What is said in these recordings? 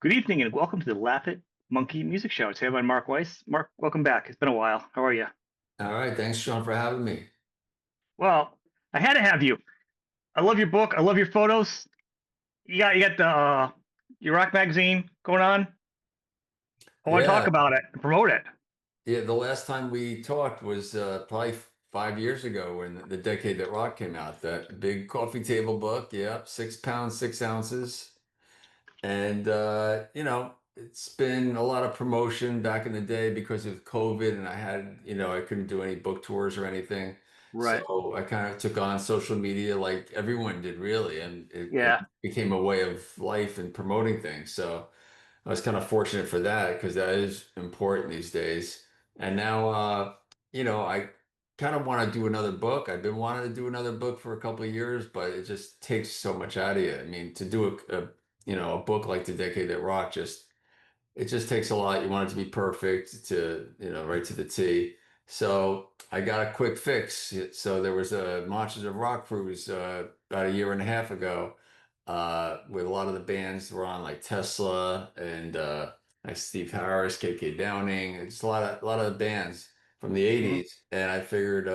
Good evening and welcome to the Laugh It Monkey Music Show. Today I'm Mark Weiss. Mark, welcome back. It's been a while. How are you? All right, thanks, Sean, for having me. Well, I had to have you. I love your book. I love your photos. You got the your rock magazine going on. I want to talk Yeah, about it and promote it. yeah. The last time we talked was probably 5 years ago when the decade that rock came out. That big coffee table book. Yep, 6 pounds, 6 ounces. And it's been a lot of promotion back in the day because of COVID, and I couldn't do any book tours or anything. Right. So I kind of took on social media like everyone did, really, and it Yeah. became a way of life and promoting things. So I was kind of fortunate for that because that is important these days. And now, I kind of want to do another book. I've been wanting to do another book for a couple of years, but it just takes so much out of you. I mean, to do a book like The Decade That Rocked, it just takes a lot. You want it to be perfect right to the T. So I got a quick fix. So there was a Monsters of Rock cruise about a year and a half ago, with a lot of the bands were on, like Tesla and like Steve Harris, KK Downing. It's a lot of the bands from the Hmm. 80s. And I figured,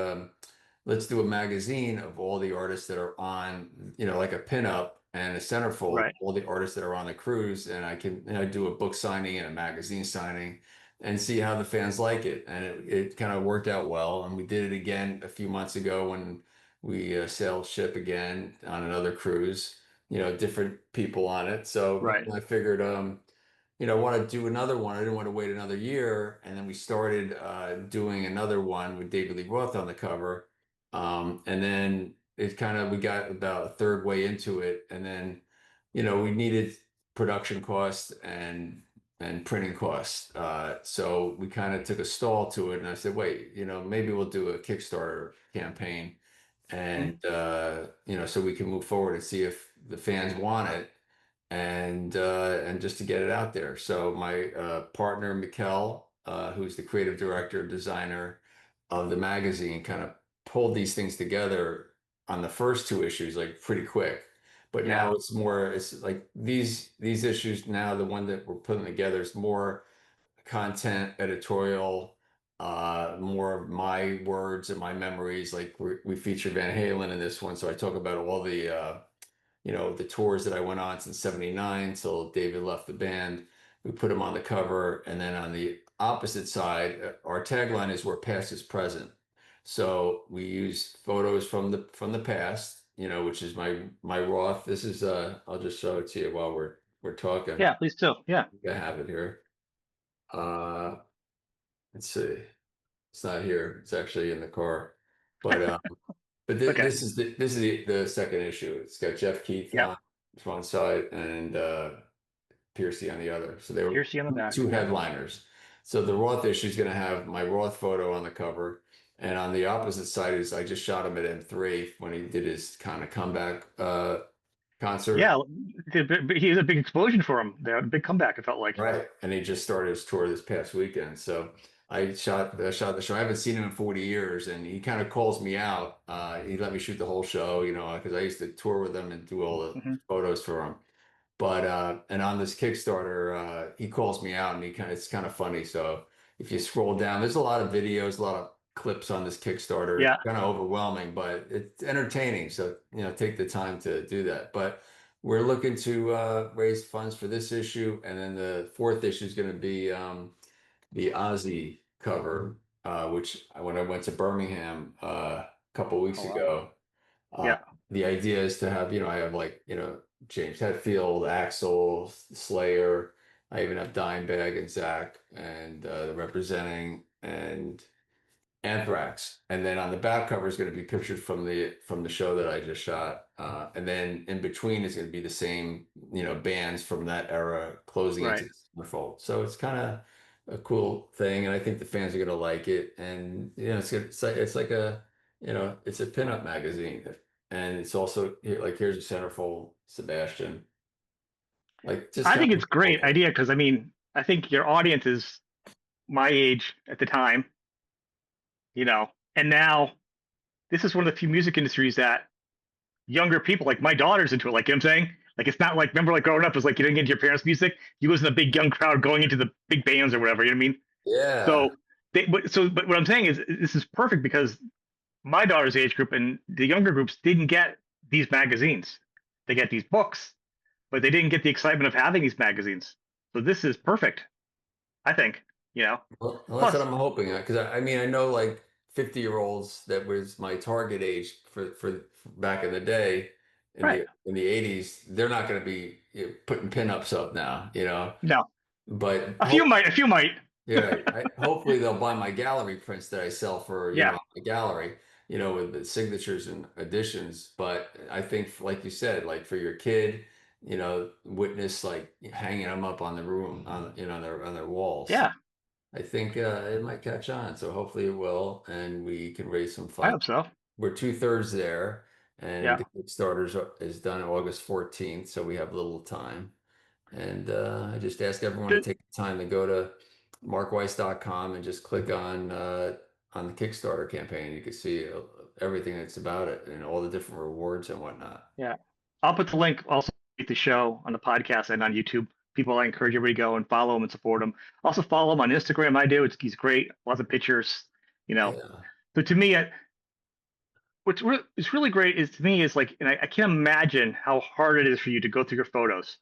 let's do a magazine of all the artists that are on, like a pinup and a centerfold, Right. all the artists that are on the cruise, and I can, do a book signing and a magazine signing and see how the fans like it. And it kind of worked out well. And we did it again a few months ago when we sailed ship again on another cruise, different people on it. So Right. I figured, I want to do another one. I didn't want to wait another year. And then we started doing another one with David Lee Roth on the cover. And then we got about a third way into it. And then, we needed production costs and printing costs. So we kind of took a stall to it. And I said, wait, maybe we'll do a Kickstarter campaign. Hmm. And, so we can move forward and see if the fans want it and just to get it out there. So my partner, Mikkel, who's the creative director, designer of the magazine, kind of pulled these things together on the first two issues, like pretty quick. But now Yeah. it's like these issues now, the one that we're putting together is more content, editorial, more of my words and my memories. Like we feature Van Halen in this one, so I talk about all the tours that I went on since '79 till David left the band. We put him on the cover, and then on the opposite side, our tagline is "Where past is present." So we use photos from the past, which is my Roth. This is I'll just show it to you while we're talking. Yeah. Please do. Yeah. I have it here. Uh, let's see. It's not here. It's actually in the car. But Okay. this is the second issue. It's got Jeff Keith Yep. on one side and Piercy on the other. So they were Piercy on the back. two Yep. headliners. So the Roth issue is going to have my Roth photo on the cover, and on the opposite side is I just shot him at M3 when he did his kind of comeback concert. Yeah. He was a big explosion for him. There, a big comeback. It felt like. Right. And he just started his tour this past weekend. So I shot the show. I haven't seen him in 40 years, and he kind of calls me out. He let me shoot the whole show, because I used to tour with him and do all the Hmm. photos for him. But and on this Kickstarter, he calls me out, and it's kind of funny. So if you scroll down, there's a lot of videos, a lot of clips on this Kickstarter. It's Yeah. kind of overwhelming, but it's entertaining. So take the time to do that. But we're looking to raise funds for this issue, and then the fourth issue is going to be the Ozzy cover, which when I went to Birmingham a couple weeks Oh wow. ago, uh, Yeah. the idea is to have, I have like, James Hetfield, Axl, Slayer. I even have Dimebag and Zach and representing and Anthrax. And then on the back cover is going to be pictures from the show that I just shot. And then in between is going to be the same, bands from that era closing into Right. the fold. So it's kind of a cool thing, and I think the fans are going to like it. And it's like it's a pinup magazine, and it's also like here's a centerfold, Sebastian. Like just I kind think of it's a great idea because I think your audience is my age at the time, and now this is one of the few music industries that younger people, like my daughter's into it. Like, you know what I'm saying? Like it's not like remember like growing up, it's like you didn't get into your parents' music. You listen to a big young crowd going into the big bands or whatever. You know what I mean? Yeah. So but what I'm saying is this is perfect because my daughter's age group and the younger groups didn't get these magazines. They get these books, but they didn't get the excitement of having these magazines. So this is perfect, I think. You know. Well, that's what Plus, I'm hoping. Because I mean, I know like 50-year-olds that was my target age for back in the day in right? the 80s. They're not going to be putting pinups up now, No, But a few might. A few might. yeah, hopefully they'll buy my gallery prints that I sell for, Yeah, the gallery, with the signatures and additions. But I think, like you said, like for your kid, witness like hanging them up on the room on, on their walls. yeah. I think it might catch on. So hopefully it will, and we can raise some I funds. hope so. We're two-thirds there, and Yeah. the Kickstarter is done August 14th, so we have a little time. And I just ask everyone to Good. take the time to go to markweiss.com and just click on the Kickstarter campaign. You can see everything that's about it and all the different rewards and whatnot. Yeah. I'll put the link also to the show on the podcast and on YouTube. People, I encourage everybody to go and follow him and support him. Also follow him on Instagram. I do. He's great. Lots of pictures. You know. Yeah, So to me, it's really great is to me is like, and I can't imagine how hard it is for you to go through your photos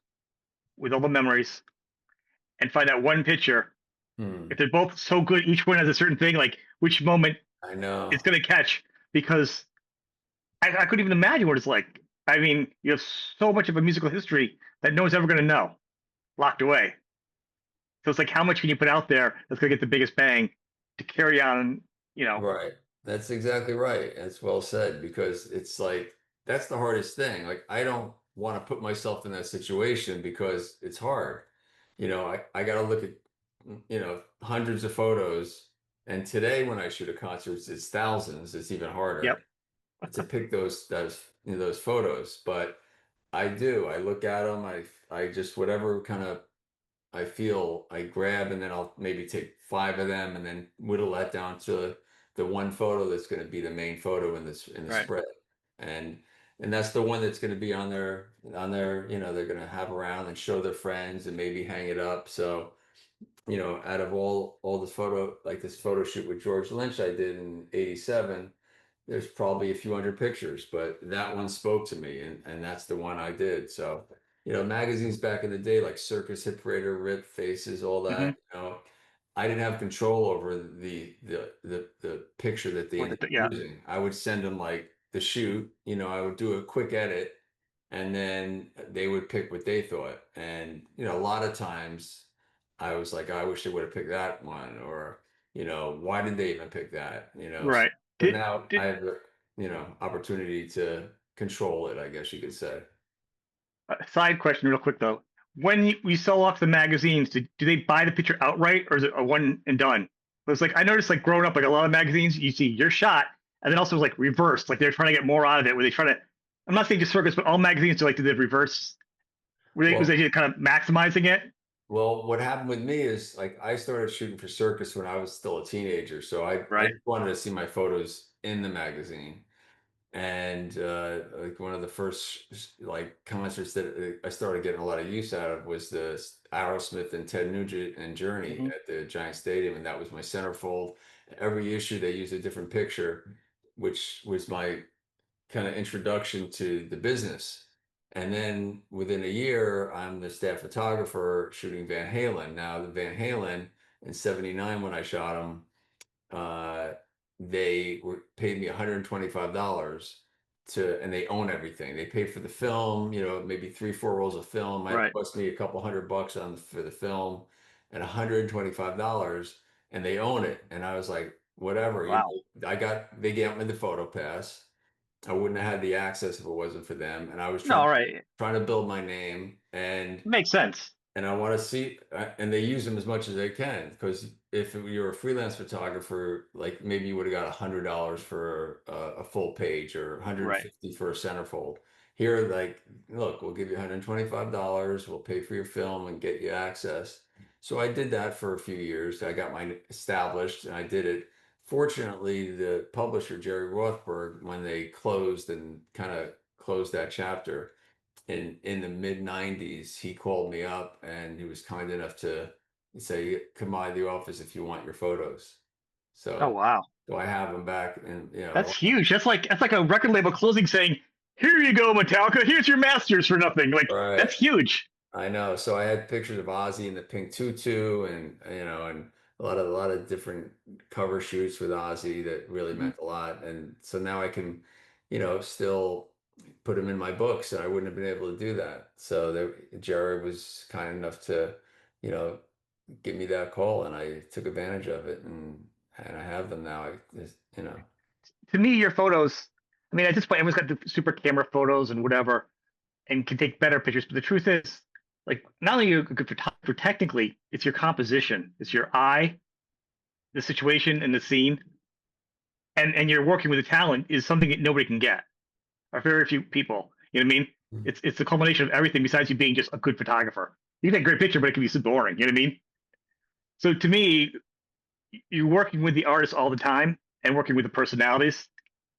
with all the memories and find that one picture. If hmm. they're both so good, each one has a certain thing, like which moment I know. it's going to catch. Because I couldn't even imagine what it's like. I mean, you have so much of a musical history that no one's ever going to know, locked away. So it's like, how much can you put out there that's going to get the biggest bang to carry on? You know, Right. That's exactly right. That's well said because it's like that's the hardest thing. Like I don't want to put myself in that situation because it's hard. I got to look at hundreds of photos and today when I shoot a concert it's thousands. It's even yep, harder to pick those photos, but I do. I look at them. I just whatever kind of I feel I grab and then I'll maybe take five of them and then whittle that down to the one photo that's going to be the main photo in the right, spread. And and that's the one that's going to be on their, they're going to have around and show their friends and maybe hang it up. So, out of all the photo like this photo shoot with George Lynch I did in 87, there's probably a few hundred pictures, but that one spoke to me, and that's the one I did. So, magazines back in the day, like Circus, Hit Parader, Rip, Faces, all hmm that, I didn't have control over the picture that they ended up yeah, using. I would send them like the shoot, I would do a quick edit, and then they would pick what they thought. And, a lot of times I was like, I wish they would have picked that one, or, why did they even pick that? right. So Did, now I did have the, opportunity to control it, I guess you could say. side question real quick though? When we sell off the magazines, do they buy the picture outright or is it a one and done? It's like I noticed like growing up, like a lot of magazines, you see your shot, and then also like reversed, like they're trying to get more out of it. Where they try to, I'm not saying just Circus, but all magazines do like do the reverse. Was Well, they kind of maximizing it? what happened with me is like I started shooting for Circus when I was still a teenager, so I Right. just wanted to see my photos in the magazine. And like one of the first like concerts that I started getting a lot of use out of was the Aerosmith and Ted Nugent and Journey Hmm. at the Giant Stadium, and that was my centerfold. Every issue they used a different picture, which was my kind of introduction to the business. And then within a year, I'm the staff photographer shooting Van Halen. Now the Van Halen in '79 when I shot them, uh, paid me $125 and they own everything. They paid for the film, maybe three, four rolls of film. Might have Right. cost me a couple $100 for the film and $125 and they own it. And I was like, whatever, Wow. they gave me the photo pass. I wouldn't have had the access if it wasn't for them. And I was No, all right. trying to build my name It makes sense. and I want to see, and they use them as much as they can because if you're a freelance photographer, like maybe you would have got $100 for a full page or Right. 150 for a centerfold. Here, like, look, we'll give you $125, we'll pay for your film and get you access. So I did that for a few years. I got mine established and I did it. Fortunately, the publisher, Jerry Rothberg, when they closed and kind of closed that chapter, in the mid 90s, he called me up and he was kind enough to say, come by the office if you want your photos. Oh So, wow. so I have them back and, That's huge. That's like a record label closing saying, "Here you go, Metallica. Here's your masters for nothing." Like right. that's huge. I know. So I had pictures of Ozzy in the pink tutu and, and a lot of different cover shoots with Ozzy that really Mhm. meant a lot. And so now I can, still put him in my books and I wouldn't have been able to do that. So Jerry was kind enough to, you know, give me that call and I took advantage of it and I have them now. To me, your photos. I mean, at this point, everyone's got the super camera photos and whatever, and can take better pictures. But the truth is, like, not only are you a good photographer technically, it's your composition, it's your eye, the situation, and the scene, and you're working with a talent is something that nobody can get, or very few people. You know what I mean? It's the culmination of everything besides you being just a good photographer. You can take a great picture, but it can be so boring. You know what I mean? So to me, you're working with the artists all the time and working with the personalities,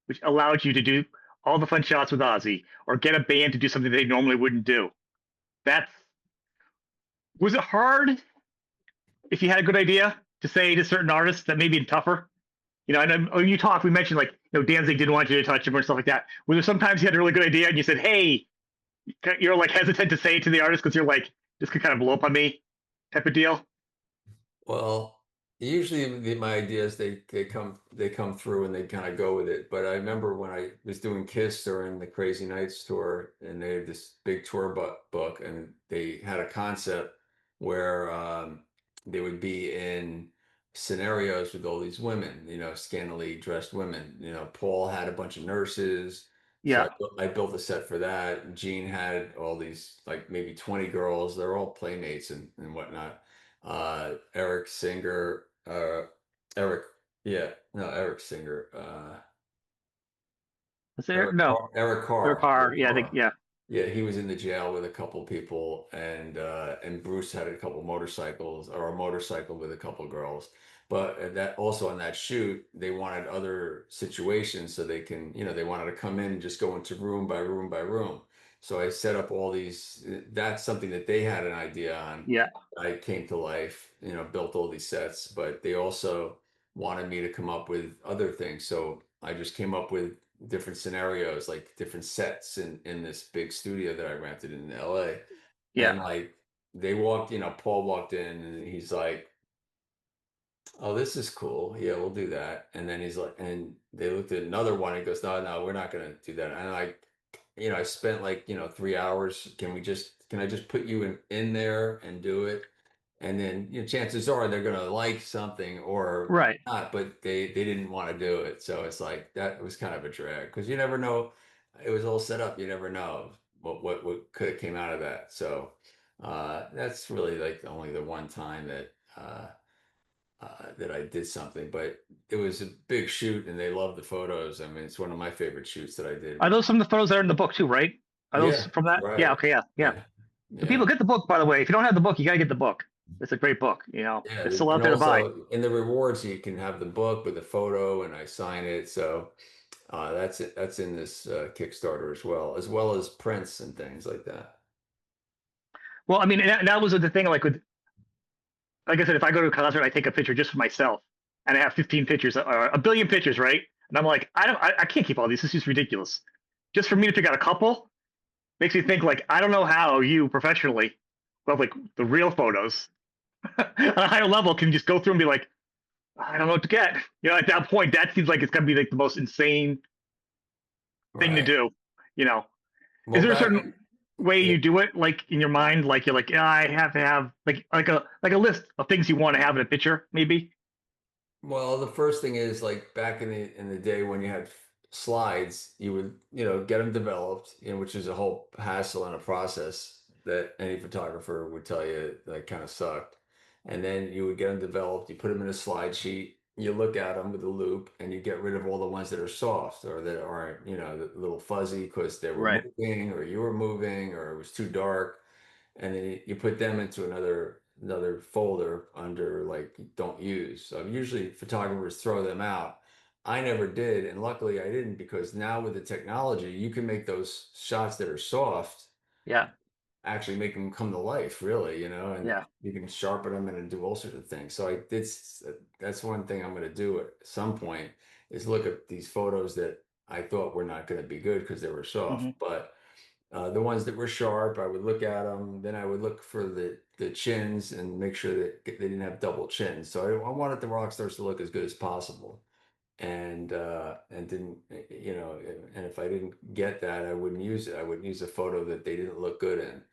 which allowed you to do all the fun shots with Ozzy or get a band to do something they normally wouldn't do. That's Was it hard if you had a good idea to say to certain artists that maybe tougher? And when you talk, we mentioned like Danzig didn't want you to touch him or stuff like that. Was there sometimes you had a really good idea and you said, "Hey," you're like hesitant to say it to the artist because you're like, "This could kind of blow up on me," type of deal? Well, usually my ideas they come through and they kind of go with it. But I remember when I was doing Kiss during the Crazy Nights tour, and they had this big tour book, and they had a concept where they would be in scenarios with all these women, scantily dressed women. Paul had a bunch of nurses. So Yeah, I built a set for that. Gene had all these like maybe 20 girls. They're all playmates and whatnot. Eric Singer, Eric, yeah, no, Eric Singer, was there? No, their car. Eric Yeah, Carr. yeah, Yeah, he was in the jail with a couple people, and Bruce had a couple motorcycles or a motorcycle with a couple girls. But that also on that shoot, they wanted other situations so they can, they wanted to come in and just go into room by room by room. So I set up all these. That's something that they had an idea on. yeah, I came to life, built all these sets, but they also wanted me to come up with other things. So I just came up with different scenarios, like different sets in this big studio that I rented in LA. yeah. And like Paul walked in and he's like, "Oh, this is cool. Yeah, we'll do that." And then he's like, and they looked at another one and goes, "No, no, we're not gonna do that." And I spent like, 3 hours. Can I just put you in there and do it? And then chances are they're gonna like something or Right. not, but they didn't want to do it. So it's like that was kind of a drag because you never know. It was all set up. You never know what could have came out of that. So that's really like only the one time that I did something, but it was a big shoot and they loved the photos. I mean, it's one of my favorite shoots that I did. Are those some of the photos that are in the book too? Right? Are those Yeah, from that? Yeah. right. Okay. Yeah. Yeah. Yeah, So people yeah. get the book. By the way, if you don't have the book, you gotta get the book. It's a great book. Yeah, It's still and out there to buy. also in the rewards you can have the book with the photo and I sign it. So that's it. That's in this Kickstarter as well as prints and things like that. Well, I mean, and that was the thing. Like I said, if I go to a concert, I take a picture just for myself, and I have 15 pictures or a billion pictures, right? And I'm like, I can't keep all these. This is ridiculous. Just for me to pick out a couple makes me think like, I don't know how you professionally, well, like the real photos on a higher level can just go through and be like, I don't know what to get. At that point, that seems like it's gonna be like the most insane thing to Right. do. You know, is Well, there a back certain way yeah, you do it, like in your mind, like you're like, yeah, I have to have like a list of things you want to have in a picture, maybe? well, the first thing is like back in the day when you had slides, you would, get them developed, which is a whole hassle and a process that any photographer would tell you that kind of sucked. And then you would get them developed, you put them in a slide sheet, you look at them with a loop, and you get rid of all the ones that are soft or that aren't, a little fuzzy because they were Right. moving or you were moving or it was too dark and then you put them into another folder under like don't use. So usually photographers throw them out. I never did, and luckily I didn't because now with the technology, you can make those shots that are soft. Yeah. actually make them come to life, really, and Yeah. you can sharpen them and do all sorts of things. So that's one thing I'm going to do at some point is look at these photos that I thought were not going to be good because they were soft, Hmm. but the ones that were sharp, I would look at them. Then I would look for the chins and make sure that they didn't have double chins. So I wanted the rock stars to look as good as possible and didn't and if I didn't get that, I wouldn't use it. I wouldn't use a photo that they didn't look good in,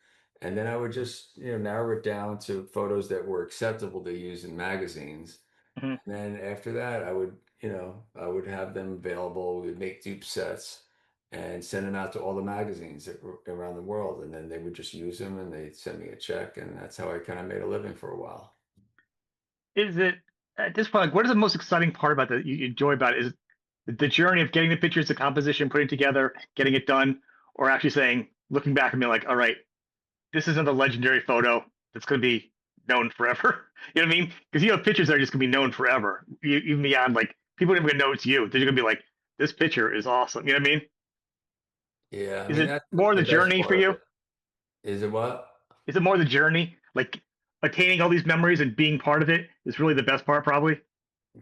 and then I would just narrow it down to photos that were acceptable to use in magazines. Hmm. And then after that, I would have them available. We would make dupe sets and send them out to all the magazines around the world, and then they would just use them and they'd send me a check, and that's how I kind of made a living for a while. Is it at this point, like, what is the most exciting part about that you enjoy about it? Is it the journey of getting the pictures, the composition, putting it together, getting it done, or actually saying, looking back and being like, all right, this isn't a legendary photo that's going to be known forever. You know what I mean? Because you have pictures that are just going to be known forever, even beyond like people don't even know it's you. They're going to be like, this picture is awesome. You know what I mean? Yeah, I Is mean it that's more the the best journey for part of you? it. Is it what? Is it more the journey, like attaining all these memories and being part of it is really the best part, probably?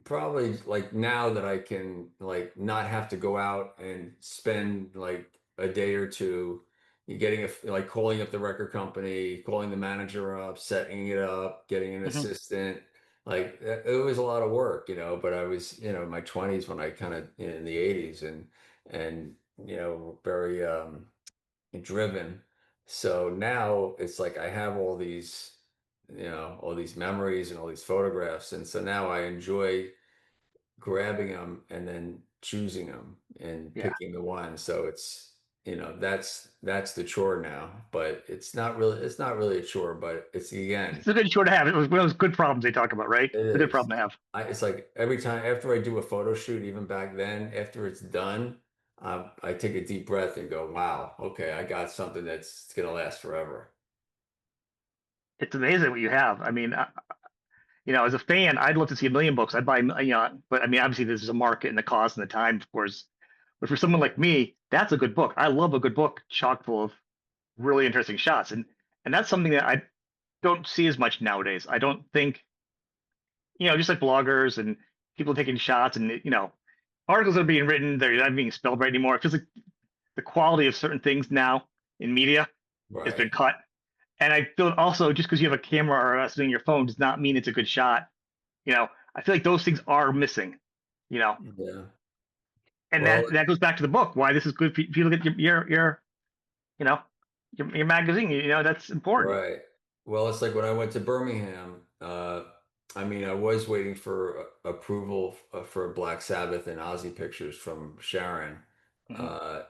Probably like now that I can like not have to go out and spend like a day or two getting like calling up the record company, calling the manager up, setting it up, getting an Hmm. assistant. Like it was a lot of work, but I was, in my 20s when I kind of in the 80s and very driven. So now it's like I have all these memories and all these photographs. And so now I enjoy grabbing them and then choosing them and Yeah. picking the one. So that's the chore now, but it's not really a chore, but it's again, It's a good chore to have. It was one of those good problems they talk about, right? it It's a good is. problem to have. It's like every time after I do a photo shoot, even back then, after it's done, I take a deep breath and go, wow, okay, I got something that's gonna last forever. It's amazing what you have. I mean, as a fan, I'd love to see a million books. I'd buy, but I mean, obviously, there's a market and the cost and the time, of course. But for someone like me, that's a good book. I love a good book chock full of really interesting shots, and that's something that I don't see as much nowadays. I don't think, just like bloggers and people taking shots, and articles that are being written, they're not being spelled right anymore. It feels like the quality of certain things now in media has Right. been cut. And I feel also just because you have a camera or something on your phone does not mean it's a good shot. I feel like those things are missing. You know, Yeah. and Well, that goes back to the book. Why this is good for if you look at your you know your magazine. That's important. right. Well, it's like when I went to Birmingham, I mean, I was waiting for approval for Black Sabbath and Ozzy pictures from Sharon, Hmm. uh,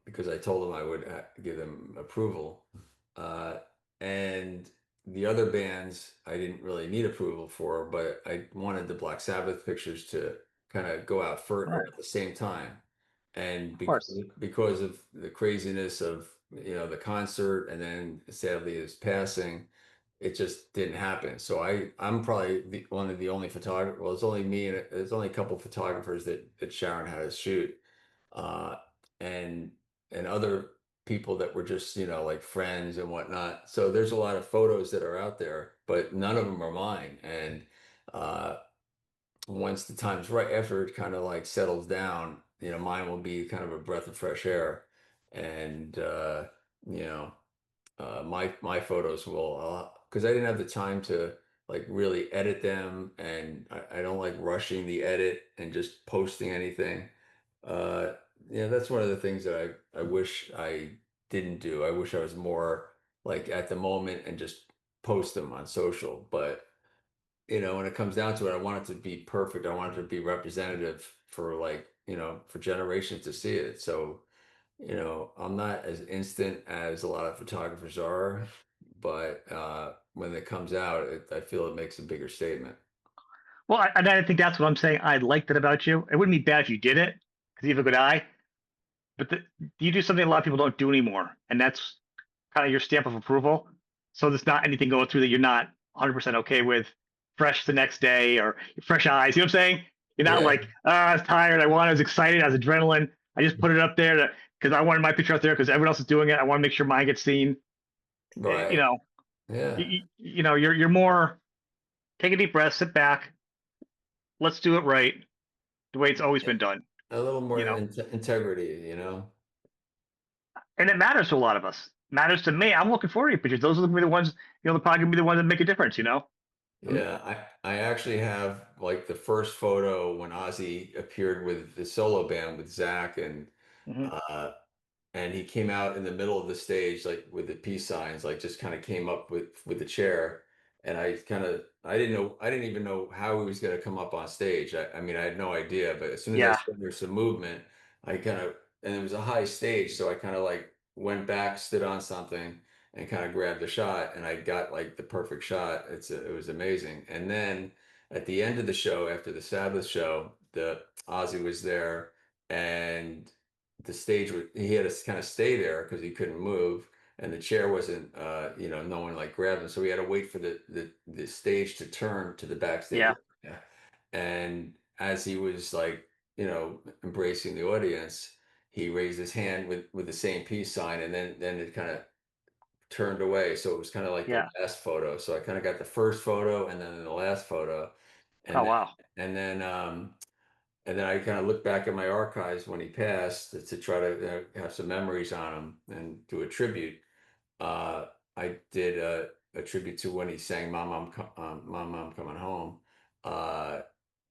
because I told them I would give them approval. Uh, and the other bands I didn't really need approval for, but I wanted the Black Sabbath pictures to kind of go out for Right, at the same time. And of course. because of the craziness of the concert and then sadly his passing, it just didn't happen. So I'm probably one of the only photographer. Well, it's only me and there's only a couple of photographers that Sharon had us shoot, uh, and other people that were just like friends and whatnot. So there's a lot of photos that are out there, but none of them are mine. And uh, once the time's right, after it kind of like settles down, mine will be kind of a breath of fresh air, and you know my photos will because I didn't have the time to like really edit them, and I don't like rushing the edit and just posting anything. Uh, that's one of the things that I wish I didn't do. I wish I was more like at the moment and just post them on social. But when it comes down to it, I want it to be perfect. I want it to be representative for like for generations to see it. So I'm not as instant as a lot of photographers are, but when it comes out, I feel it makes a bigger statement. Well, and I think that's what I'm saying. I liked it about you. It wouldn't be bad if you did it because you have a good eye. But you do something a lot of people don't do anymore, and that's kind of your stamp of approval. So there's not anything going through that you're not 100% okay with. Fresh the next day or fresh eyes. You know what I'm saying? You're not Yeah, like, I was tired. I was excited. I was adrenaline. I just put it up there because I wanted my picture up there because everyone else is doing it. I want to make sure mine gets seen. You Right. know, Yeah. you know, you're more take a deep breath, sit back, let's do it right the way it's always Yeah. been done. A little more You know, integrity, you know? and it matters to a lot of us. It matters to me. I'm looking forward to your pictures. Those are gonna be the ones. You know, they're probably gonna be the ones that make a difference. You know. Um, Yeah, I actually have like the first photo when Ozzy appeared with the solo band with Zach mhm. uh and he came out in the middle of the stage like with the peace signs, like just kind of came up with the chair. And I didn't even know how he was going to come up on stage. I mean, I had no idea, but as soon as I Yeah, saw there's some movement, I kind of and it was a high stage, so I kind of like went back, stood on something, and kind of grabbed a shot, and I got like the perfect shot. It was amazing. And then at the end of the show, after the Sabbath show, the Ozzy was there, and the stage was he had to kind of stay there because he couldn't move, and the chair wasn't no one like grabbed him, so we had to wait for the stage to turn to the backstage yeah, area. And as he was like embracing the audience, he raised his hand with the same peace sign, and then it kind of turned away, so it was kind of like the yeah. last photo. So I kind of got the first photo and then the last photo, Oh and then wow. and then and then I kind of looked back at my archives when he passed to try to have some memories on him and do a tribute. I did a tribute to when he sang Mom, I'm Coming Home." Uh,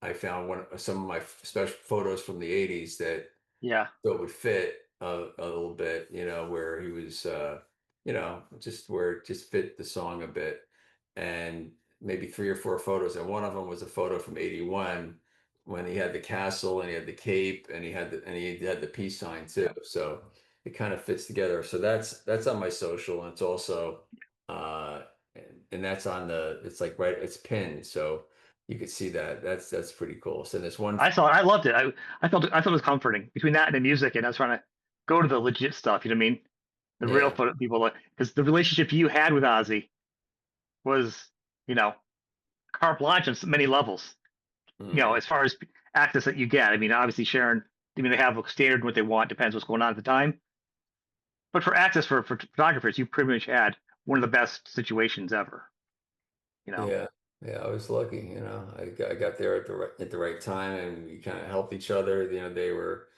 I found some of my special photos from the '80s that Yeah, so it would fit a little bit, where he was, just where it just fit the song a bit, and maybe three or four photos. And one of them was a photo from '81 when he had the castle and he had the cape and he had the peace sign too. So it kind of fits together. So that's on my social, and it's also, uh, and that's on it's like right, it's pinned, so you could see that. That's pretty cool. So there's one. I saw it. I loved it. I thought it was comforting between that and the music, and I was trying to go to the legit stuff. You know what I mean? The real Yeah. people, because the relationship you had with Ozzy was, you know, carte blanche on so many levels. You know, Mhm. as far as access that you get. I mean, obviously, Sharon. I mean, they have a standard what they want. Depends what's going on at the time. But for access for photographers, you pretty much had one of the best situations ever. You know? Yeah, yeah, I was lucky, I got there at the right time, and we kind of helped each other. They were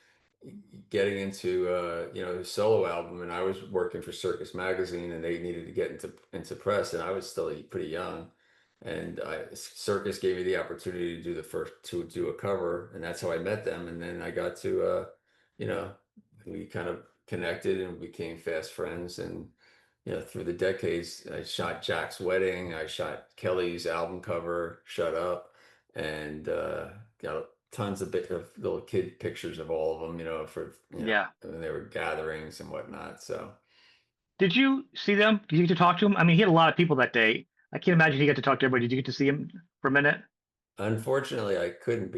getting into the solo album, and I was working for Circus magazine, and they needed to get into press, and I was still pretty young, and Circus gave me the opportunity to do a cover, and that's how I met them, and then I got to you know we kind of connected and became fast friends, and through the decades, I shot Jack's wedding, I shot Kelly's album cover, Shut Up, and got tons of bit of little kid pictures of all of them, for Yeah. when they were gatherings and whatnot. So Did you see them? Did you get to talk to him? I mean, he had a lot of people that day. I can't imagine he got to talk to everybody. Did you get to see him for a minute? unfortunately, I couldn't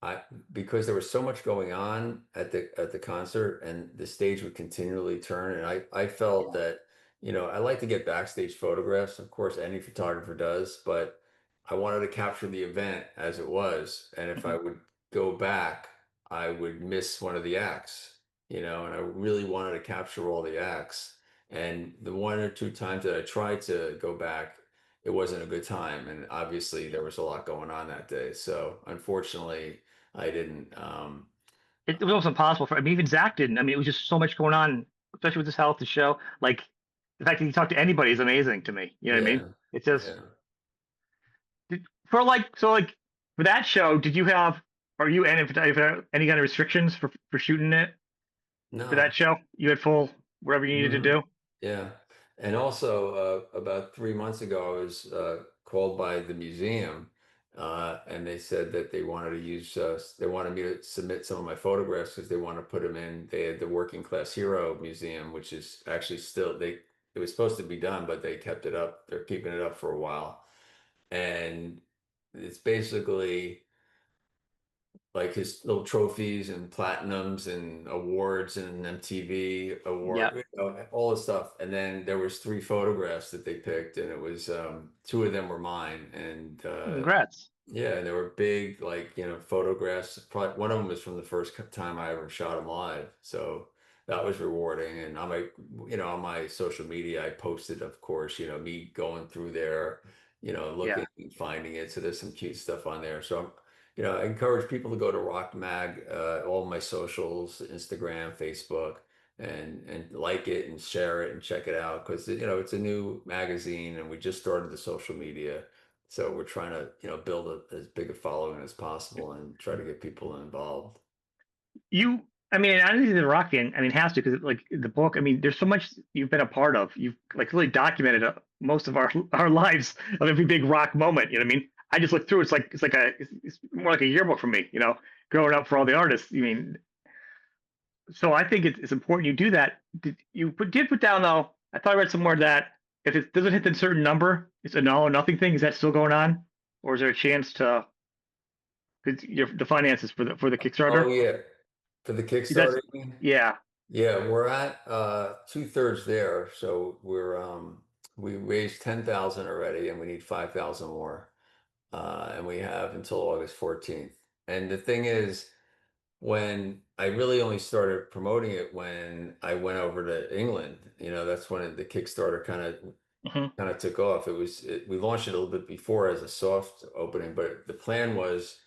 I because there was so much going on at the concert, and the stage would continually turn, and I felt Yeah. that I like to get backstage photographs, of course any photographer does, but I wanted to capture the event as it was, and if I Mhm. would go back I would miss one of the acts, and I really wanted to capture all the acts, and the one or two times that I tried to go back it wasn't a good time, and obviously there was a lot going on that day, so unfortunately I didn't. It was almost impossible for. I mean, even Zach didn't. I mean, it was just so much going on, especially with his health, the show. Like the fact that he talked to anybody is amazing to me. You know what I mean? Yeah, It's just yeah. for like for that show. Did you have? Are you any kind of restrictions for shooting it for that No. show? You had full whatever you needed to Hmm. do. Yeah. And also, about 3 months ago, I was called by the museum, and they said that they wanted me to submit some of my photographs because they want to put them in. They had the Working Class Hero Museum, which is actually it was supposed to be done, but they kept it up. They're keeping it up for a while. And it's basically like his little trophies and platinums and awards and MTV Yeah. award, all this stuff. And then there was three photographs that they picked, and it was two of them were mine, and Congrats. yeah, and they were big, like, photographs. Probably one of them was from the first time I ever shot him live. So that was rewarding. And on my social media, I posted, of course, me going through there, Yeah. looking and finding it. So there's some cute stuff on there. So, I encourage people to go to Rock Mag, all my socials, Instagram, Facebook, and like it and share it and check it out because, it's a new magazine and we just started the social media. So we're trying to, build as big a following as possible and try to get people involved. I mean, I think the rocking, I mean, has to, because like the book, I mean, there's so much you've been a part of. You've like really documented most of our lives of every big rock moment. You know what I mean? I just look through. It's more like a yearbook for me. Growing up for all the artists. I mean, so I think it's important you do that. Did put down though? I thought I read somewhere that if it doesn't hit a certain number, it's an all or nothing thing. Is that still going on, or is there a chance to? Because the finances for the Oh Kickstarter. yeah, for the That's Kickstarter, you mean? yeah. Yeah, we're at two-thirds there. So we raised 10,000 already and we need 5,000 more. And we have until August 14th. And the thing is, when I really only started promoting it when I went over to England, that's when the Kickstarter Mhm. kind of took off. We launched it a little bit before as a soft opening, but the plan was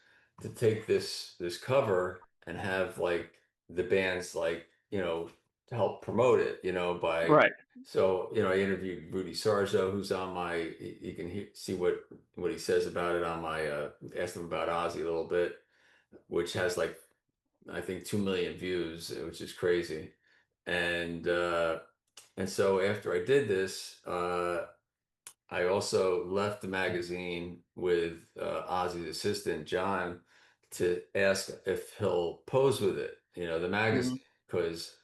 to take this cover and have like the bands like, to help promote it, by Right. so, I interviewed Rudy Sarzo, who's on you can see what he says about it on my, asked him about Ozzy a little bit, which has like, I think 2 million views, which is crazy. And, uh, and so after I did this, I also left the magazine with Ozzy's assistant, John, to ask if he'll pose with it, the Mhm. magazine, because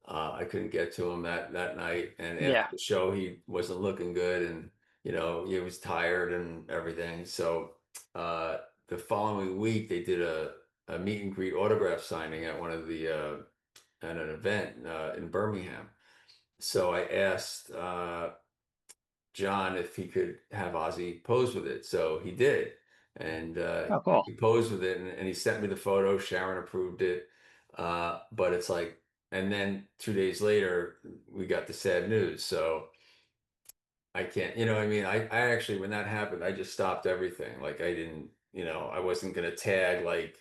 I couldn't get to him that night. And after Yeah. the show, he wasn't looking good and, he was tired and everything. So the following week, they did a meet and greet autograph signing at at an event in Birmingham. So I asked John if he could have Ozzy pose with it. So he did. And Oh, cool. he posed with it and he sent me the photo. Sharon approved it. But it's like, and then 2 days later, we got the sad news. So I can't, what I mean? I actually, when that happened, I just stopped everything. Like I didn't, I wasn't going to tag, like,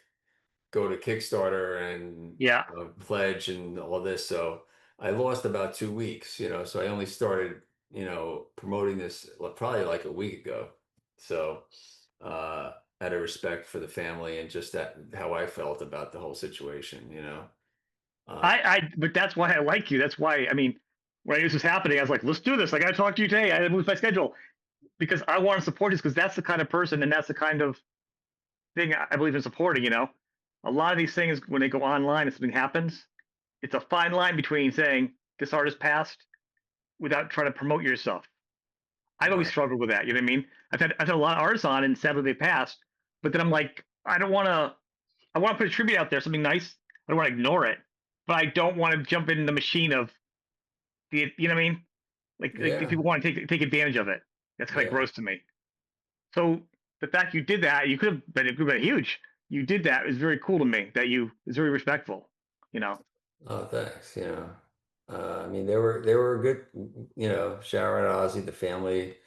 go to Kickstarter and Yeah. pledge and all this. So I lost about 2 weeks, so I only started, promoting this probably like a week ago. So uh, out of respect for the family and just that how I felt about the whole situation. Uh, But that's why I like you. That's why, I mean, when this was happening, I was like, let's do this. I got to talk to you today. I had to move my schedule because I want to support this because that's the kind of person and that's the kind of thing I believe in supporting. A lot of these things, when they go online and something happens, it's a fine line between saying this artist passed without trying to promote yourself. I've always right. struggled with that. You know what I mean? I've had a lot of artists on and sadly they passed, but then I'm like, I don't want to, I want to put a tribute out there, something nice. I don't want to ignore it, but I don't want to jump in the machine of you know what I mean? Like if Yeah. people want to take advantage of it. That's kind of Yeah. gross to me. So the fact you did that, it could have been huge. You did that is very cool to me. It's very respectful. You know. Oh, thanks. I mean, they were good. Sharon, Ozzy, the family,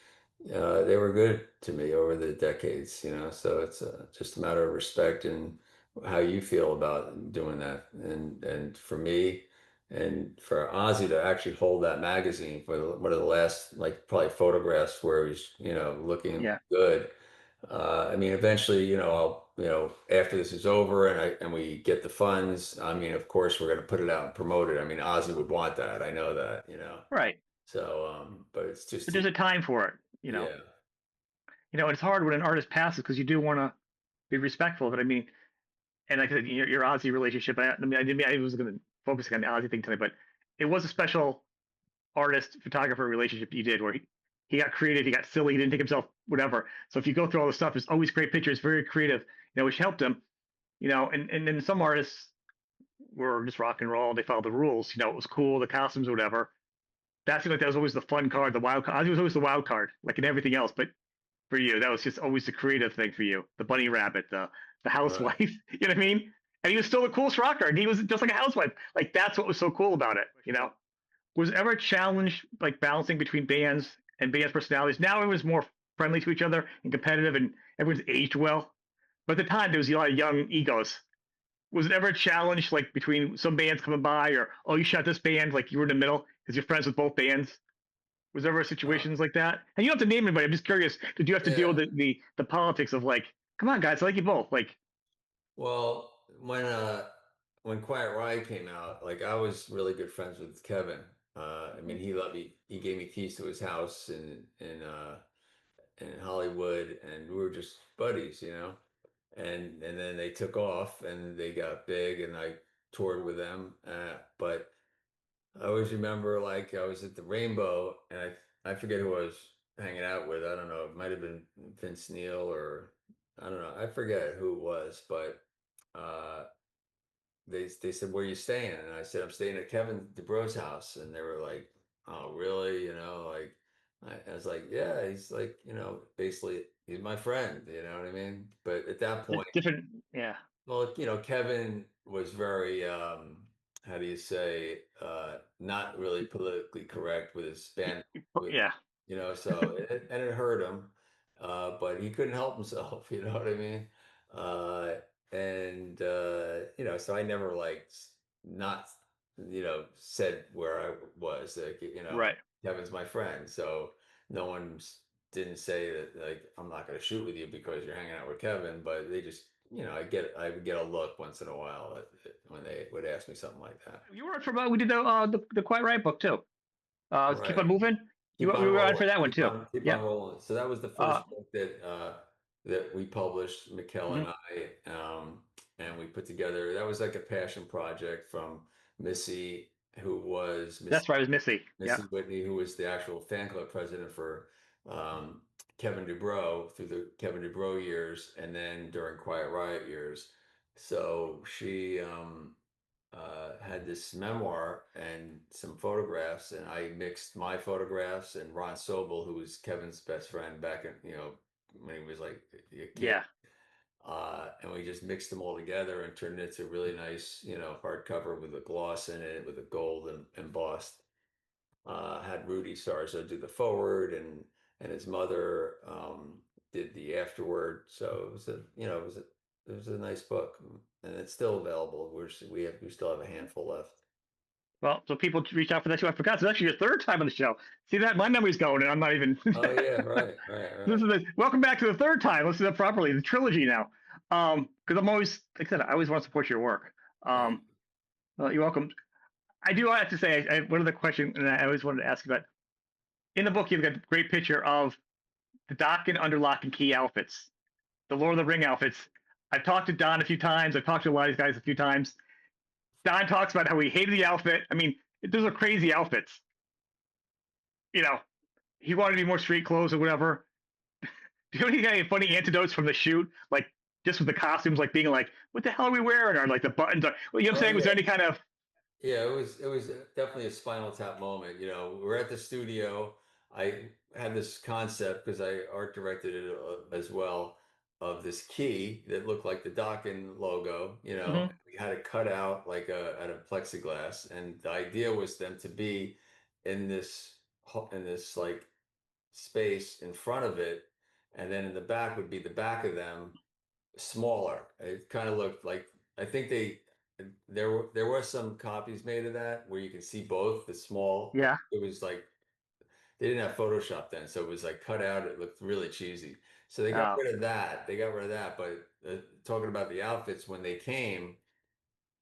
they were good to me over the decades. So it's just a matter of respect and how you feel about doing that. And for me, and for Ozzy to actually hold that magazine for one of the last, like, probably photographs where he's, looking Yeah. good. I mean, eventually, after this is over and we get the funds, I mean, of course, we're going to put it out and promote it. I mean, Ozzy would want that. I know that. Right. So, but it's But just, there's a time for it. yeah, It's hard when an artist passes because you do want to be respectful of it. I mean, and like I said, your Ozzy relationship. I was going to focus on the Ozzy thing tonight, but it was a special artist photographer relationship you did where he got creative, he got silly, he didn't take himself whatever. So if you go through all the stuff, there's always great pictures, very creative, which helped him. And then some artists were just rock and roll. They followed the rules. It was cool, the costumes or whatever. That seemed like that was always the fun card, the wild card. I was always the wild card, like in everything else. But for you, that was just always the creative thing for you. The bunny rabbit, the Right. housewife. You know what I mean? And he was still the coolest rocker, and he was just like a housewife. Like that's what was so cool about it. Was ever a challenge like balancing between bands and bands' personalities? Now everyone's more friendly to each other and competitive, and everyone's aged well. But at the time, there was a lot of young egos. Was it ever a challenge like between some bands coming by, or oh, you shot this band, like you were in the middle because you're friends with both bands? Was there ever Uh, situations like that? And you don't have to name anybody. I'm just curious. Did you have to deal with yeah. the politics of like, come on, guys, I like you both? Like, Well, when Quiet Riot came out, like I was really good friends with Kevin. I mean, he let me. He gave me keys to his house in Hollywood, and we were just buddies, you know. And then they took off, and they got big, and I toured with them. But I always remember, like I was at the Rainbow, and I forget who I was hanging out with. I don't know. It might have been Vince Neil or I don't know. I forget who it was, but. Uh, they said, "Where are you staying?" And I said, "I'm staying at Kevin DeBro's house." And they were like, "Oh, really?" Like I was like, "Yeah." He's like, basically he's my friend. You know what I mean? But at that point, different, yeah, well, Kevin was very, how do you say, not really politically correct with his band, with, yeah, so it hurt him, but he couldn't help himself, you know what I mean? Uh, so I never like not, said where I was, like, right. Kevin's my friend, so no one didn't say that like I'm not going to shoot with you because you're hanging out with Kevin, but they just I would get a look once in a while when they would ask me something like that. You were on for we did the Quiet Riot book too. Keep Right. on moving. Keep We on were on rolling. for that one too. Keep on Yep. rolling. So that was the Uh, first book that we published, Mikkel and mhm. I, and we put together. That was like a passion project from Missy, who was That's right. It was Missy. Yeah. Missy Whitney, who was the actual fan club president for um, Kevin DuBrow through the Kevin DuBrow years, and then during Quiet Riot years. So she had this memoir and some photographs, and I mixed my photographs and Ron Sobel, who was Kevin's best friend back in, when he was like a kid. Yeah. And we just mixed them all together and turned it into a really nice, hardcover with a gloss in it, with a gold embossed. Had Rudy Sarzo do the forward, and his mother did the afterword. So it was it was a nice book, and it's still available. We still have a handful left. Well, so people reach out for that too. I forgot. It's actually your third time on the show. See that? My memory's going, and I'm not even. Oh yeah, right, right, This right. is welcome back to the third time. Let's do that properly. The trilogy now. Because I'm always, like I said, I always want to support your work. Thank Um, well, you're welcome. I do have to say, one of the questions, and I always wanted to ask about in the book, you've got a great picture of the Dokken under lock and key outfits, the Lord of the Ring outfits. I've talked to Don a few times. I've talked to a lot of these guys a few times. Don talks about how he hated the outfit. I mean, those are crazy outfits. You know, he wanted to be more street clothes or whatever. Do you have any funny antidotes from the shoot? Like just with the costumes, like being like, what the hell are we wearing? Or like the buttons. Well, you know what I'm Oh saying? Was there yeah, any kind of, yeah. It was definitely a Spinal Tap moment. We're at the studio. I had this concept because I art directed it as well, of this key that looked like the Dokken logo. mhm. We had it cut out like out of plexiglass, and the idea was them to be in this like space in front of it, and then in the back would be the back of them smaller. It kind of looked like, I think there were some copies made of that where you can see both the small. Yeah. It was like they didn't have Photoshop then, so it was like cut out. It looked really cheesy. So they got Oh, rid of that. They got rid of that. But talking about the outfits when they came,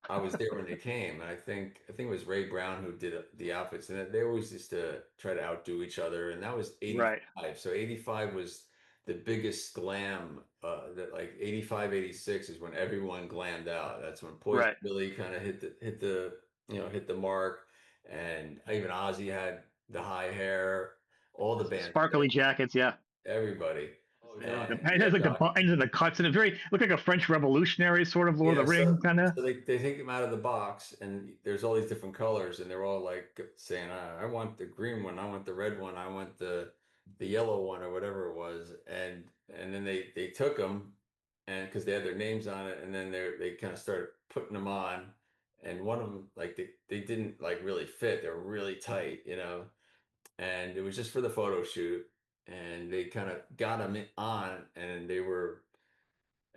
I was there when they came, and I think it was Ray Brown who did the outfits, and they always used to try to outdo each other, and that was right. 85. So 85 was the biggest glam, that like 85, 86 is when everyone glammed out. That's when Poison Right. Billy kind of hit the mark, and even Ozzy had the high hair. All the bands, Sparkly jackets. Yeah. everybody. Oh The yeah, it yeah, has like the Doc. buttons and the cuts, and it very look like a French revolutionary sort of Lord of Yeah, the Ring kind of. so they take them out of the box, and there's all these different colors, and they're all like saying, I want the green one, I want the red one, I want the yellow one, or whatever it was." And then they took them, and because they had their names on it, and then they kind of started putting them on, and one of them like they didn't like really fit, they were really tight, and it was just for the photo shoot, and they kind of got them on, and they were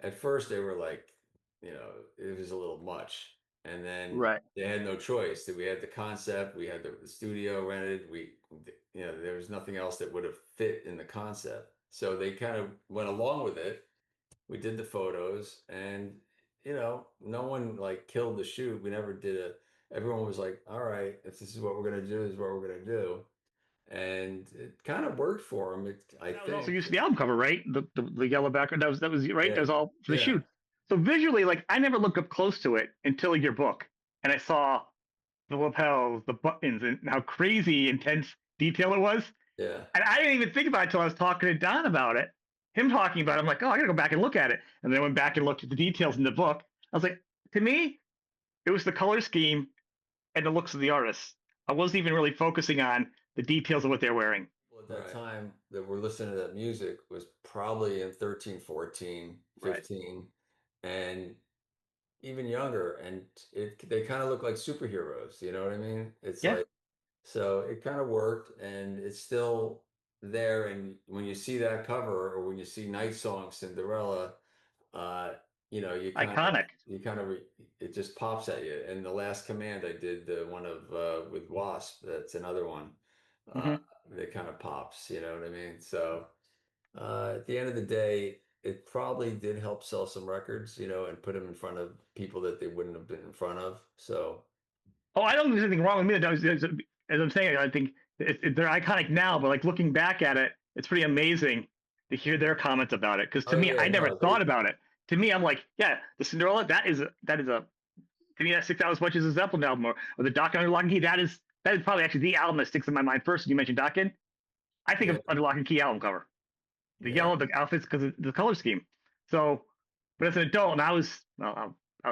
at first they were like, it was a little much. And then Right. they had no choice. That we had the concept, we had the studio rented, there was nothing else that would have fit in the concept. So they kind of went along with it. We did the photos, and no one like killed the shoot. We never did a. Everyone was like, "All right, if this is what we're gonna do, this is what we're gonna do," and it kind of worked for them. I That was also think. used for the album cover, right? The yellow background. That was right. That Yeah, was all for the yeah, shoot. So visually, like I never looked up close to it until your book, and I saw the lapels, the buttons, and how crazy intense detail it was. yeah. And I didn't even think about it until I was talking to Don about it. Him talking about it, I'm like, oh, I gotta go back and look at it. And then I went back and looked at the details in the book. I was like, to me, it was the color scheme and the looks of the artists. I wasn't even really focusing on the details of what they're wearing. Well, at that Right. time that we're listening to that music was probably in 13, 14, Right. 15, and even younger. And they kind of look like superheroes. You know what I mean? It's Yeah. like, so it kind of worked, and it's still there. And when you see that cover, or when you see Night Song, Cinderella, uh, you Iconic. it just pops at you. And The Last Command, I did the one of with Wasp. That's another one. Uh, Hmm. that kind of pops. You know what I mean? So at the end of the day, it probably did help sell some records, and put them in front of people that they wouldn't have been in front of. So Oh, I don't think there's anything wrong with me. As I'm saying, I think they're iconic now, but like looking back at it, it's pretty amazing to hear their comments about it. Because to oh me, yeah, I never no, thought about it. To me, I'm like, yeah, the Cinderella, that is a to me that sticks out as much as the Zeppelin album or the Dokken Under Lock and Key. That is probably actually the album that sticks in my mind first. When you mentioned Dokken, I think yeah, of Under Lock and Key album cover, the yeah. yellow, the outfits because of the color scheme. So, but as an adult, and I was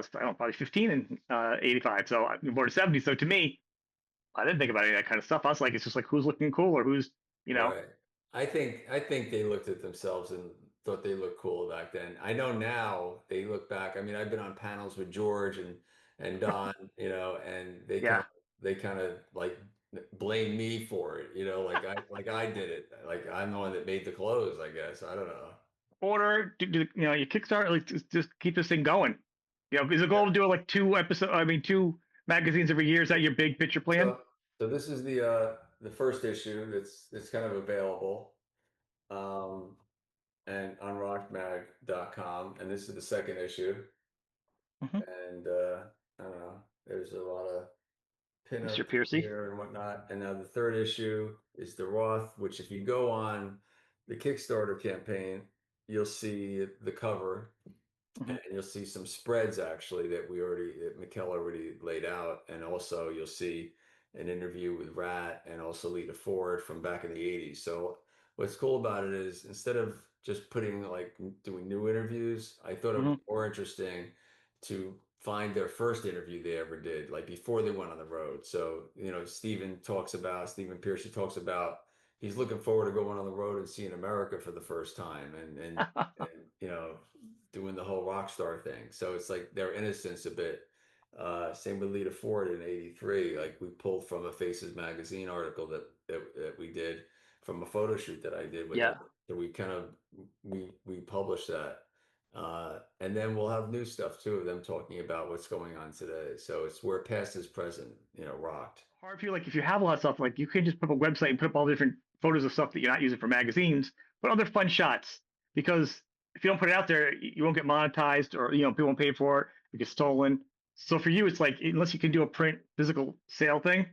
probably 15 in '85, so I'm born in '70. So to me, I didn't think about any of that kind of stuff. I was like, it's just like who's looking cool or who's, you know. Right. I think they looked at themselves and thought they looked cool back then. I know now they look back. I mean, I've been on panels with George and Don, and Yeah. they kind of like blame me for it, like I did it. Like I'm the one that made the clothes, I guess. I don't know. Or you kickstart, like just keep this thing going. Is the goal to do like 2 episodes? I mean, 2 magazines every year. Is that your big picture plan? So this is the first issue that's kind of available. Um and on rockmag.com, and this is the second issue. Hmm. And I don't know, there's a lot of Mr. pinup Piercy. here and whatnot. And now the third issue is the Roth, which if you go on the Kickstarter campaign, you'll see the cover, Hmm. and you'll see some spreads actually that Mikkel already laid out, and also you'll see an interview with Rat and also Lita Ford from back in the '80s. So what's cool about it is instead of just putting like doing new interviews, I thought it would Hmm. be more interesting to find their first interview they ever did, like before they went on the road. So Stephen Piercy talks about he's looking forward to going on the road and seeing America for the first time, and doing the whole rock star thing. So it's like their innocence a bit. Same with Lita Ford in '83. Like we pulled from a Faces magazine article that we did from a photo shoot that I did with Yeah. them. So we kind of we published that. And then we'll have new stuff too of them talking about what's going on today. So it's where past is present, rocked. Hard for you, like if you have a lot of stuff, like you can just put up a website and put up all different photos of stuff that you're not using for magazines, but other fun shots. Because if you don't put it out there, you won't get monetized, or people won't pay for it. It gets stolen. So for you, it's like unless you can do a print physical sale thing,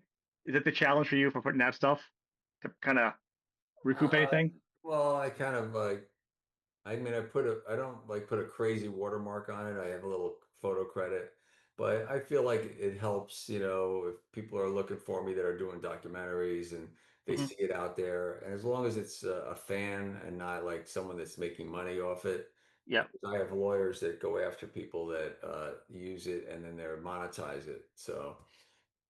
is that the challenge for you for putting that stuff to kind of recoup Uh, anything? well, I kind of like, I mean, I don't like put a crazy watermark on it. I have a little photo credit, but I feel like it helps, if people are looking for me that are doing documentaries, and they Hmm. see it out there, and as long as it's a fan and not like someone that's making money off it. Yep. I have lawyers that go after people that use it and then they monetize it. So,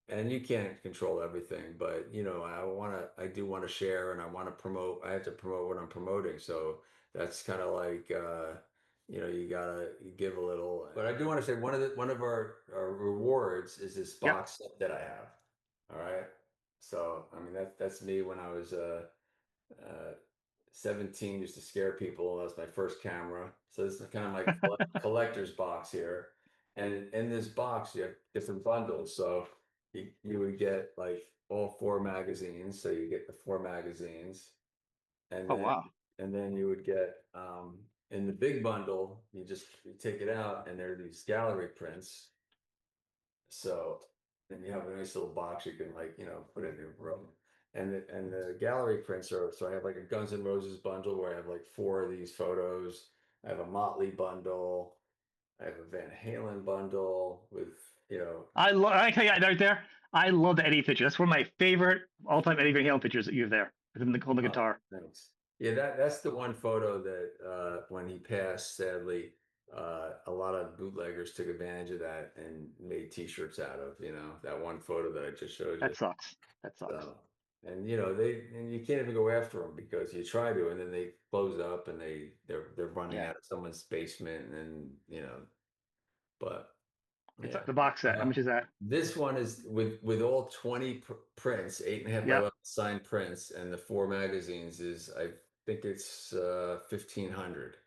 and you can't control everything, but I do want to share and I want to promote. I have to promote what I'm promoting. So that's kind of like, you gotta give a little. But I do want to say one of our rewards is this Yep. box set that I have. All right. So I mean that's me when I was uh, 17, used to scare people. That was my first camera. So this is kind of my collector's box here. And in this box, you have different bundles. So you would get like all four magazines. So you get the four magazines. And Oh then wow. you would get in the big bundle, you take it out and there are these gallery prints. So then you have a nice little box you can like, put in your room. And the gallery prints are so I have like a Guns N' Roses bundle where I have like four of these photos. I have a Mötley bundle. I have a Van Halen bundle with, I tell you right there. I love the Eddie picture. That's one of my favorite all-time Eddie Van Halen pictures that you have there. With him holding the guitar. thanks. Yeah, that's the one photo that when he passed, sadly, a lot of bootleggers took advantage of that and made t-shirts out of, that one photo that I just showed you. That sucks. That sucks. So, and you can't even go after them because you try to, and then they close up and they're running Yeah. out of someone's basement, and then but It's yeah. the box set. How Uh, much is that? this one is with all 20 prints, 8.5 by Yep. 11 signed prints, and the four magazines is I think it's 1,500.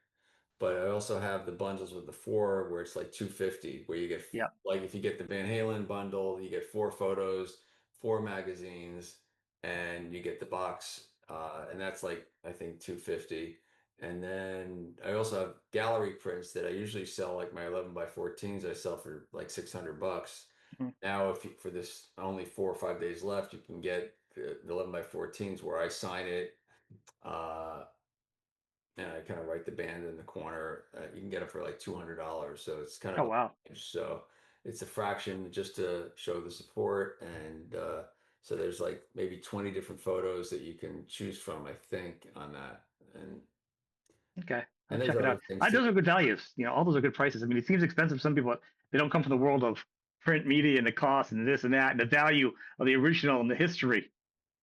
But I also have the bundles with the four where it's like 250, where you get Yep. like if you get the Van Halen bundle, you get four photos, four magazines, and you get the box, and that's like I think 250. And then I also have gallery prints that I usually sell like my 11 by 14s I sell for like $600. Mhm. Now if you, for this only 4 or 5 days left, you can get the 11 by 14s where I sign it. Uh, and I kind of write the band in the corner. You can get it for like $200, so it's kind Oh of wow. so it's a fraction just to show the support, and so there's like maybe 20 different photos that you can choose from, I think, on that, and Okay. I'll there's check it other out. things too. Those are good values. All those are good prices. I mean, it seems expensive. Some people they don't come from the world of print media and the cost and this and that and the value of the original and the history.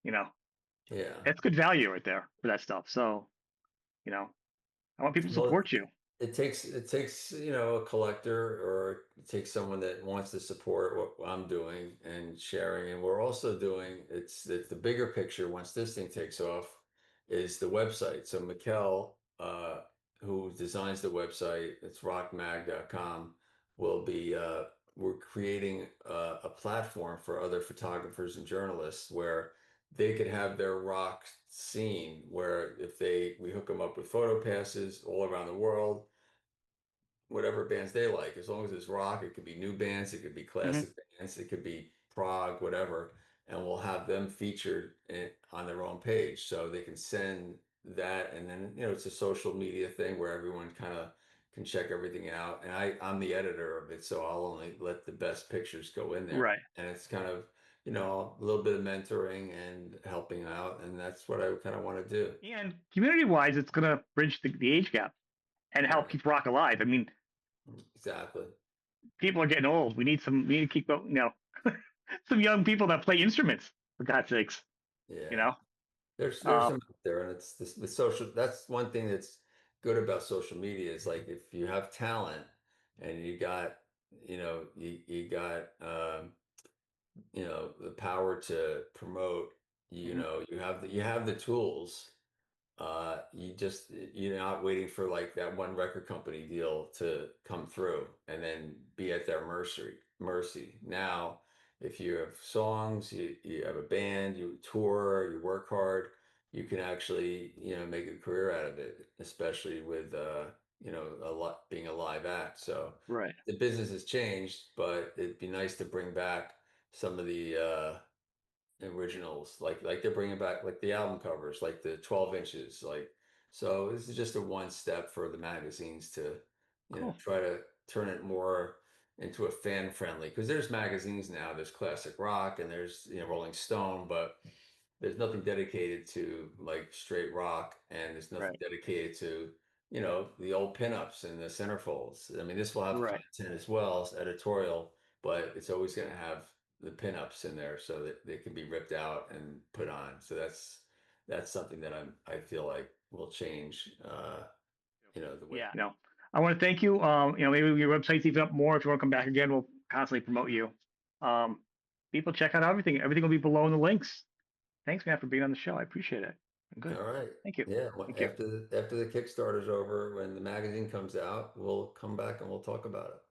You know, Yeah. it's good value right there for that stuff. So, you know, I want people to Well, support you. it takes a collector, or it takes someone that wants to support what I'm doing and sharing. And we're also doing it's the bigger picture. Once this thing takes off, is the website. So Mikkel, who designs the website, it's rockmag.com, will be we're creating a platform for other photographers and journalists where they could have their rock scene, where if we hook them up with photo passes all around the world, whatever bands they like, as long as it's rock. It could be new bands, it could be Hmm. classic bands, it could be prog, whatever, and we'll have them featured on their own page, so they can send that, and then it's a social media thing where everyone kind of can check everything out. And I'm the editor of it, so I'll only let the best pictures go in there, Right. and it's kind of a little bit of mentoring and helping out, and that's what I kind of want to do. And community wise, it's going to bridge the age gap and help Right. keep rock alive. I mean, Exactly. people are getting old. We need to keep, some young people that play instruments, for God's sakes, you Yeah. know? There's Uh, some out there, and it's this the social. That's one thing that's good about social media is like if you have talent and you got the power to promote. mhm. You have the tools. You're not waiting for like that one record company deal to come through and then be at their mercy. Now, if you have songs, you have a band, you tour, you work hard, you can actually, make a career out of it, especially with a lot being a live act. So Right. the business has changed, but it'd be nice to bring back some of the originals, like they're bringing back like the album covers, like the 12 inches, like. So this is just a one step for the magazines to Cool. try to turn it more into a fan friendly, because there's magazines now, there's classic rock and there's Rolling Stone, but there's nothing dedicated to like straight rock, and there's nothing Right. dedicated to, you know, the old pinups and the centerfolds. I mean, this will have Right. content as well as editorial, but it's always going to have the pinups in there so that they can be ripped out and put on. So that's something that I feel like will change, you know, the way. Yeah. No, I want to thank you. Maybe your website's even up more. If you want to come back again, we'll constantly promote you. Um, People check out everything. Everything will be below in the links. Thanks, man, for being on the show. I appreciate it. I'm good. All right. Thank you. Yeah. Thank you. After the Kickstarter's over, when the magazine comes out, we'll come back and we'll talk about it.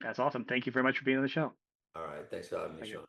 That's awesome. Thank you very much for being on the show. All right. Thanks for having me, Thank you. Sean.